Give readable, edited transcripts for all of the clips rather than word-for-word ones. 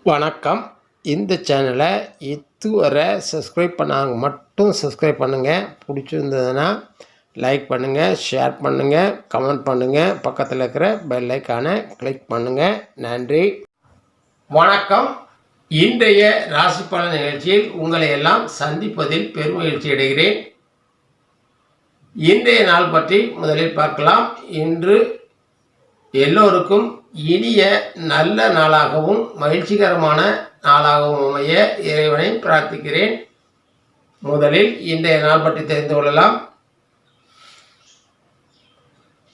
வணக்கம். இந்த சேனலை இதுவரை சப்ஸ்கிரைப் பண்ணாங்க மட்டும் சப்ஸ்கிரைப் பண்ணுங்கள். பிடிச்சிருந்ததுன்னா லைக் பண்ணுங்கள், ஷேர் பண்ணுங்கள், கமெண்ட் பண்ணுங்கள். பக்கத்தில் இருக்கிற பெல் ஐக்கானை கிளிக் பண்ணுங்கள். நன்றி. வணக்கம். இன்றைய ராசி பலன் நிகழ்ச்சியில் உங்களை எல்லாம் சந்திப்பதில் பெருமகிழ்ச்சி அடைகிறேன். இன்றைய நாள் பற்றி முதலில் பார்க்கலாம். இன்று எல்லோருக்கும் இனிய நல்ல நாளாகவும் மகிழ்ச்சிகரமான நாளாகவும் அமைய இறைவனை பிரார்த்திக்கிறேன். முதலில் இன்றைய நாள் பற்றி தெரிந்து கொள்ளலாம்.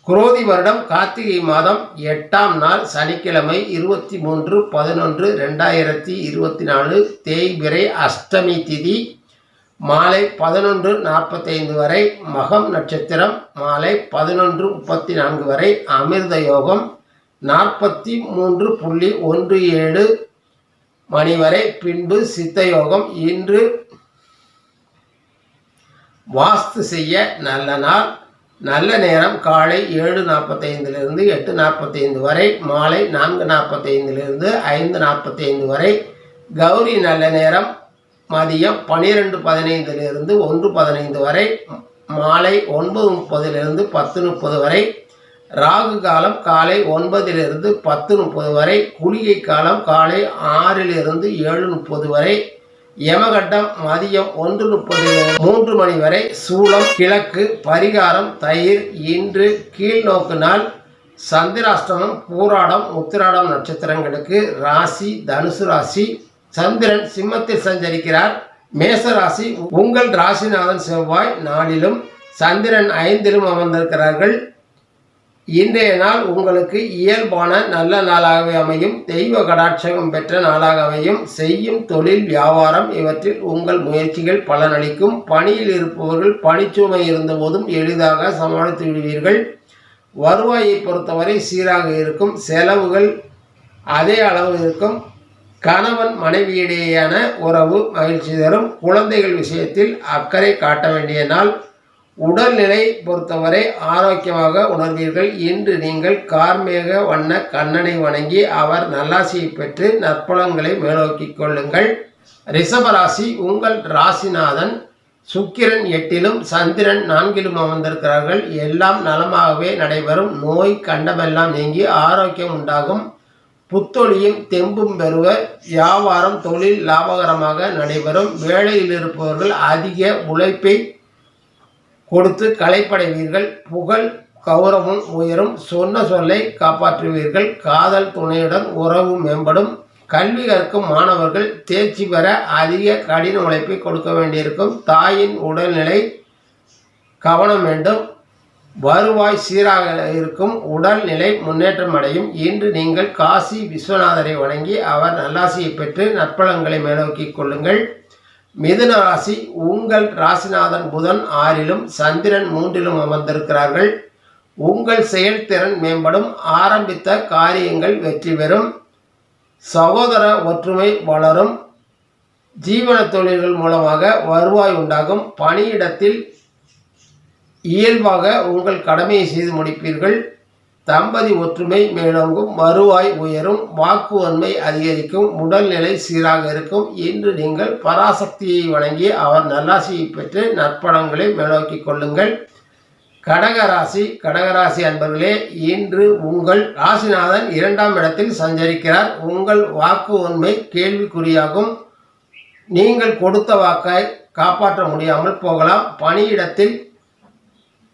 குரோதி வருடம் கார்த்திகை மாதம் 8ஆம் நாள் சனிக்கிழமை 23/11/2024 தேய்பிறை அஷ்டமி திதி மாலை 11:45 வரை, மகம் நட்சத்திரம் மாலை 11:34 வரை, அமிர்த யோகம் 43.17 மணி வரை, பின்பு சித்த யோகம். இன்று வாஸ்து செய்ய நல்ல நாள். நல்ல நேரம் காலை 7:45 8:45 வரை, மாலை 4:45 5:45 வரை. கௌரி நல்ல நேரம் மதியம் 12:15 1:15 வரை, மாலை 9:30 10:30 வரை. ராகு காலம் காலை 9 10:30 வரை, குளிகை காலம் காலை 6 7:30 வரை, யமகண்டம் மதியம் 1:30 3 மணி வரை, சூலம் கிழக்கு, பரிகாரம் தயிர். இன்று கீழ்நோக்கு நாள். சந்திராஷ்டமம் பூராடம் உத்திராடம் நட்சத்திரங்களுக்கு. ராசி தனுசு ராசி. சந்திரன் சிம்மத்தில் சஞ்சரிக்கிறார். மேச ராசி. உங்கள் ராசிநாதன் செவ்வாய் நாளிலும் சந்திரன் 5லும் அமர்ந்திருக்கிறார்கள். இன்றைய நாள் உங்களுக்கு இயல்பான நல்ல நாளாகவே அமையும். தெய்வ கடாட்சகம் பெற்ற நாளாக அமையும். செய்யும் தொழில் வியாபாரம் இவற்றில் உங்கள் முயற்சிகள் பலனளிக்கும். பணியில் இருப்பவர்கள் பணிச்சுமை இருந்தபோதும் எளிதாக சமாளித்து விடுவீர்கள். வருவாயை பொறுத்தவரை சீராக இருக்கும். செலவுகள் அதே அளவு இருக்கும். கணவன் மனைவியிடையேயான உறவு மகிழ்ச்சி தரும். குழந்தைகள் விஷயத்தில் அக்கறை காட்ட வேண்டிய நாள். உடல்நிலை பொறுத்தவரை ஆரோக்கியமாக உணர்வீர்கள். இன்று நீங்கள் கார்மேக வண்ண கண்ணனை வணங்கி அவர் நல்லாசியை பெற்று நற்பலன்களை மேலோக்கிக் கொள்ளுங்கள். ரிஷபராசி. உங்கள் ராசிநாதன் சுக்கிரன் 8லும் சந்திரன் 4லும் அமர்ந்திருக்கிறார்கள். எல்லாம் நலமாகவே நடைபெறும். நோய் கண்டமெல்லாம் நீங்கி ஆரோக்கியம் உண்டாகும். புத்தொழியும் தெம்பும் பெறுவர். வியாபாரம் தொழில் லாபகரமாக நடைபெறும். வேலையில் இருப்பவர்கள் அதிக உழைப்பை கொடுத்து களைப்படைவீர்கள். புகழ் கௌரவம் உயரும். சொன்ன சொல்லை காப்பாற்றுவீர்கள். காதல் துணையுடன் உறவு மேம்படும். கல்வி கற்கும் மாணவர்கள் தேர்ச்சி பெற அதிக கடின உழைப்பை கொடுக்க வேண்டியிருக்கும். தாயின் உடல்நிலை கவனம் வேண்டும். வருவாய் சீராக இருக்கும். உடல்நிலை முன்னேற்றம் அடையும். இன்று நீங்கள் காசி விஸ்வநாதரை வணங்கி அவர் நல்லாசியை பெற்று நற்பலன்களை மேலோக்கிக் கொள்ளுங்கள். மிதுன ராசி. உங்கள் ராசிநாதன் புதன் 6லும் சந்திரன் 3லும் அமர்ந்திருக்கிறார்கள். உங்கள் செயல்திறன் மேம்படும். ஆரம்பித்த காரியங்கள் வெற்றி பெறும். சகோதர ஒற்றுமை வளரும். ஜீவன தொழில்கள் மூலமாக வருவாய் உண்டாகும். பணியிடத்தில் இயல்பாக உங்கள் கடமையை செய்து முடிப்பீர்கள். தம்பதி ஒற்றுமை மேலோங்கும். வருவாய் உயரும். வாக்குவன்மை அதிகரிக்கும். உடல்நிலை சீராக இருக்கும். இன்று நீங்கள் பராசக்தியை வணங்கி அவர் நல்லாசியை பெற்று நற்பலன்களை மேலோக்கிக் கொள்ளுங்கள். கடகராசி. கடகராசி அன்பர்களே, இன்று உங்கள் ராசிநாதன் 2ஆம் இடத்தில் சஞ்சரிக்கிறார். உங்கள் வாக்குவன்மை கேள்விக்குறியாகும். நீங்கள் கொடுத்த வாக்கை காப்பாற்ற முடியாமல் போகலாம். பணியிடத்தில்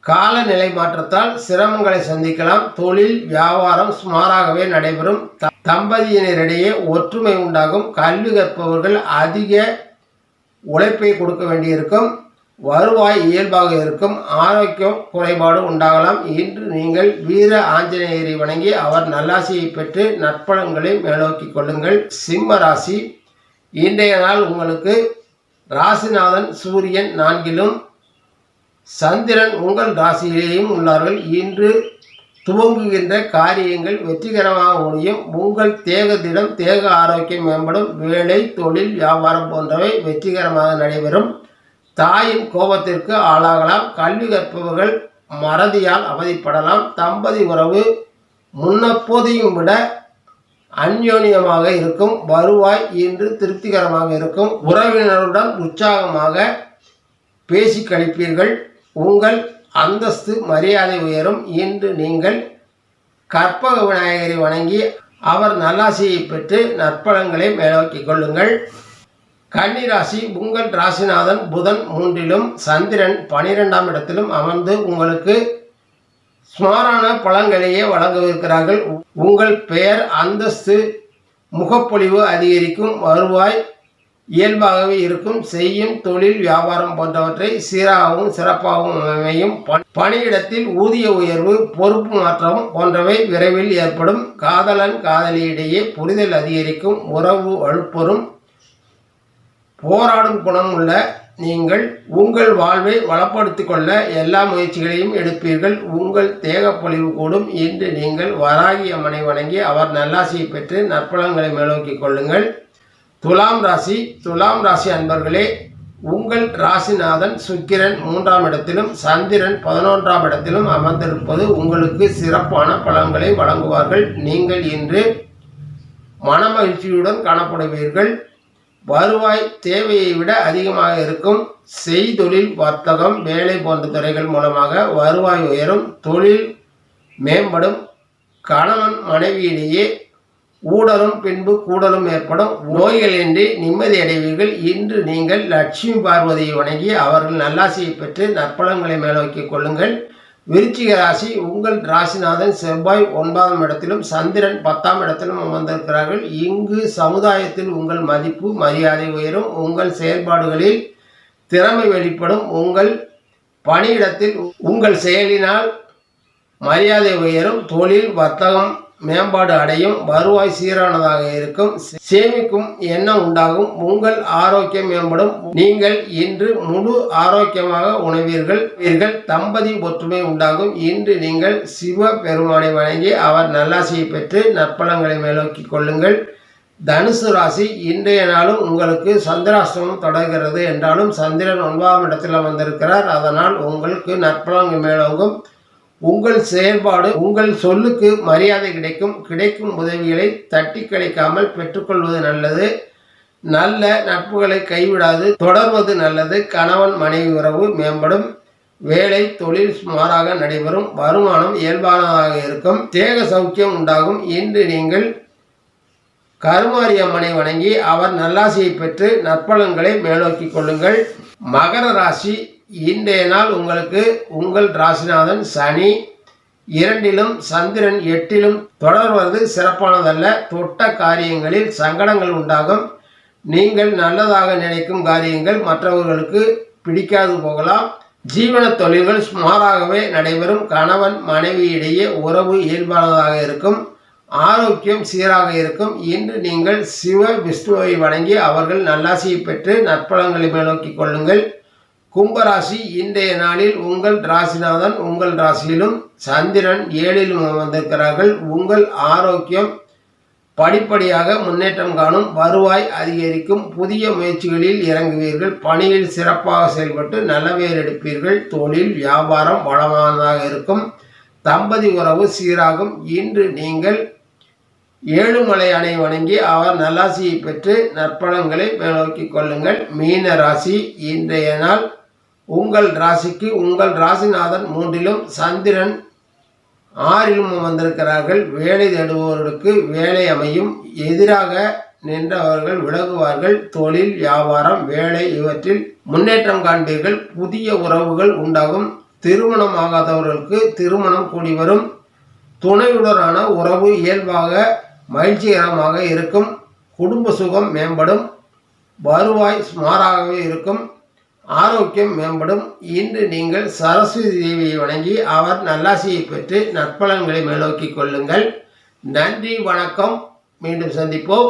காலநிலை மாற்றத்தால் சிரமங்களை சந்திக்கலாம். தொழில் வியாபாரம் சுமாராகவே நடைபெறும். தம்பதியினரிடையே ஒற்றுமை உண்டாகும். கல்வி கற்பவர்கள் அதிக உழைப்பை கொடுக்க வேண்டியிருக்கும். வருவாய் இயல்பாக இருக்கும். ஆரோக்கியம் குறைபாடு உண்டாகலாம். இன்று நீங்கள் வீர ஆஞ்சநேயரை வணங்கி அவர் நல்லாசியை பெற்று நற்பலன்களை மேலோக்கிக் கொள்ளுங்கள். சிம்ம ராசி. இன்றைய நாள் உங்களுக்கு ராசிநாதன் சூரியன் 4லும் சந்திரன் உங்கள் ராசியிலேயும் உள்ளார்கள். இன்று துவங்குகின்ற காரியங்கள் வெற்றிகரமாக முடியும். உங்கள் தேகத்திடம் தேக ஆரோக்கியம் மேம்படும். வேலை தொழில் வியாபாரம் போன்றவை வெற்றிகரமாக நடைபெறும். தாயின் கோபத்திற்கு ஆளாகலாம். கல்வி கற்பவர்கள் மறதியால் அவதிப்படலாம். தம்பதி உறவு முன்னப்போதையும் விட அந்யோன்யமாக இருக்கும். வருவாய் இன்று திருப்திகரமாக இருக்கும். உறவினருடன் உற்சாகமாக பேசி கழிப்பீர்கள். உங்கள் அந்தஸ்து மரியாதை உயரும். இன்று நீங்கள் கற்பக விநாயகரை வணங்கி அவர் நல்லாசியை பெற்று நற்பலன்களை மேலோக்கிக் கொள்ளுங்கள். கன்னிராசி, உங்கள் ராசிநாதன் புதன் 3லும் சந்திரன் 12ஆம் இடத்திலும் அமர்ந்து உங்களுக்கு சுமாரான பலன்களையே வழங்கவிருக்கிறார்கள். உங்கள் பெயர் அந்தஸ்து முகப்பொழிவு அதிகரிக்கும். வருவாய் இயல்பாகவே இருக்கும். செய்யும் தொழில் வியாபாரம் போன்றவற்றை சீராகவும் சிறப்பாகவும் அமையும். பணியிடத்தில் ஊதிய உயர்வு, பொறுப்பு மாற்றம் போன்றவை விரைவில் ஏற்படும். காதலன் காதலியிடையே புரிதல் அதிகரிக்கும். உறவு வலுப்பெறும். போராடும் குணம் உள்ள நீங்கள் உங்கள் வாழ்வை வளப்படுத்திக் கொள்ள எல்லா முயற்சிகளையும் எடுப்பீர்கள். உங்கள் தேகப்பொழிவு கூடும். இன்று நீங்கள் வராகி அம்மனை வணங்கி அவர் நல்லாசியை பெற்று நற்பலன்களை மேலோக்கிக் கொள்ளுங்கள். துலாம் ராசி. துலாம் ராசி அன்பர்களே, உங்கள் ராசிநாதன் சுக்கிரன் 3ஆம் இடத்திலும் சந்திரன் 11ஆம் இடத்திலும் அமர்ந்திருப்பது உங்களுக்கு சிறப்பான பலன்களை வழங்குவார்கள். நீங்கள் இன்று மனமகிழ்ச்சியுடன் காணப்படுவீர்கள். வருவாய் தேவையை விட அதிகமாக இருக்கும். செய்தொழில், வர்த்தகம், வேலை போன்ற துறைகள் மூலமாக வருவாய் உயரும். தொழில் மேம்படும். கணவன் மனைவியிடையே ஊடலும் பின்பு கூடலும் ஏற்படும். நோய்களின்றி நிம்மதி அடைவீர்கள். இன்று நீங்கள் லட்சுமி பார்வதியை வணங்கி அவர்கள் நல்லாசியை பெற்று நற்பலன்களை மேலோக்கிக் கொள்ளுங்கள். விருச்சிக ராசி, உங்கள் ராசிநாதன் செவ்வாய் 9ஆம் இடத்திலும் சந்திரன் 10ஆம் இடத்திலும் அமர்ந்திருக்கிறார்கள். இங்கு சமுதாயத்தில் உங்கள் மதிப்பு மரியாதை உயரும். உங்கள் செயல்பாடுகளில் திறமை வெளிப்படும். உங்கள் பணியிடத்தில் உங்கள் செயலினால் மரியாதை உயரும். தொழில் வர்த்தகம் மேம்பாடு அடையும். வருவாய் சீரானதாக இருக்கும். சேமிக்கும் எண்ணம் உண்டாகும். உங்கள் ஆரோக்கியம் மேம்படும். நீங்கள் இன்று முழு ஆரோக்கியமாக உணவீர்கள். தம்பதி ஒற்றுமை உண்டாகும். இன்று நீங்கள் சிவ பெருமானை வணங்கி அவர் நல்லாசியை பெற்று நற்பலன்களை மேலோக்கிக் கொள்ளுங்கள். தனுசு ராசி, இன்றைய நாளும் உங்களுக்கு சந்திராஷ்டமம் தொடர்கிறது என்றாலும் சந்திரன் 9ஆம் இடத்தில் வந்திருக்கிறார். அதனால் உங்களுக்கு நற்பலன்கள் மேலோங்கும். உங்கள் செயல்பாடு, உங்கள் சொல்லுக்கு மரியாதை கிடைக்கும். கிடைக்கும் உதவிகளை தட்டி கிடைக்காமல் பெற்றுக்கொள்வது நல்லது. நல்ல நட்புகளை கைவிடாது தொடர்வது நல்லது. கணவன் மனைவி உறவு மேம்படும். வேலை தொழில் சுமாராக நடைபெறும். வருமானம் இயல்பானதாக இருக்கும். தேக சௌக்கியம் உண்டாகும். இன்று நீங்கள் கருமாரி அம்மனை வணங்கி அவர் நல்லாசியை பெற்று நற்பலன்களை மேலோக்கிக் கொள்ளுங்கள். மகர ராசி, இன்றைய நாள் உங்களுக்கு உங்கள் ராசிநாதன் சனி 2லும் சந்திரன் 8லும் தொடர்வது சிறப்பானதல்ல. தொட்ட காரியங்களில் சங்கடங்கள் உண்டாகும். நீங்கள் நல்லதாக நினைக்கும் காரியங்கள் மற்றவர்களுக்கு பிடிக்காது போகலாம். ஜீவன தொழில்கள் சுமாராகவே நடைபெறும். கணவன் மனைவியிடையே உறவு இயல்பானதாக இருக்கும். ஆரோக்கியம் சீராக இருக்கும். இன்று நீங்கள் சிவ விஷ்ணுவை வணங்கி அவர்கள் நல்லாசியை பெற்று நற்பலன்களை மேலோக்கிக் கொள்ளுங்கள். கும்பராசி, இன்றைய நாளில் உங்கள் ராசிநாதன் உங்கள் ராசியிலும் சந்திரன் 7லும் வந்திருக்கிறார்கள். உங்கள் ஆரோக்கியம் படிப்படியாக முன்னேற்றம் காணும். வருவாய் அதிகரிக்கும். புதிய முயற்சிகளில் இறங்குவீர்கள். பணியில் சிறப்பாக செயல்பட்டு நல்ல பெயர் எடுப்பீர்கள். தொழில் வியாபாரம் வளமானதாக இருக்கும். தம்பதி உறவு சீராகும். இன்று நீங்கள் ஏழுமலை அணை வணங்கி அவர் நல்லாசியை பெற்று நற்பலன்களை மேலோக்கிக் கொள்ளுங்கள். மீன ராசி, இன்றைய நாள் உங்கள் ராசிக்கு உங்கள் ராசிநாதன் 3லும் சந்திரன் 6லும் வந்திருக்கிறார்கள். வேலை தேடுபவர்களுக்கு வேலை அமையும். எதிராக நின்றவர்கள் விலகுவார்கள். தொழில் வியாபாரம் வேலை இவற்றில் முன்னேற்றம் காண்பீர்கள். புதிய உறவுகள் உண்டாகும். திருமணம் ஆகாதவர்களுக்கு திருமணம் கூடி வரும். துணையுடனான உறவு இயல்பாக மகிழ்ச்சிகரமாக இருக்கும். குடும்ப சுகம் மேம்படும். வருவாய் சுமாராகவே இருக்கும். ஆரோக்கியம் மேம்படும். இன்று நீங்கள் சரஸ்வதி தேவியை வணங்கி அவர் நல்லாசியை பெற்று நற்பலன்களை மேலோக்கிக் கொள்ளுங்கள். நன்றி, வணக்கம். மீண்டும் சந்திப்போம்.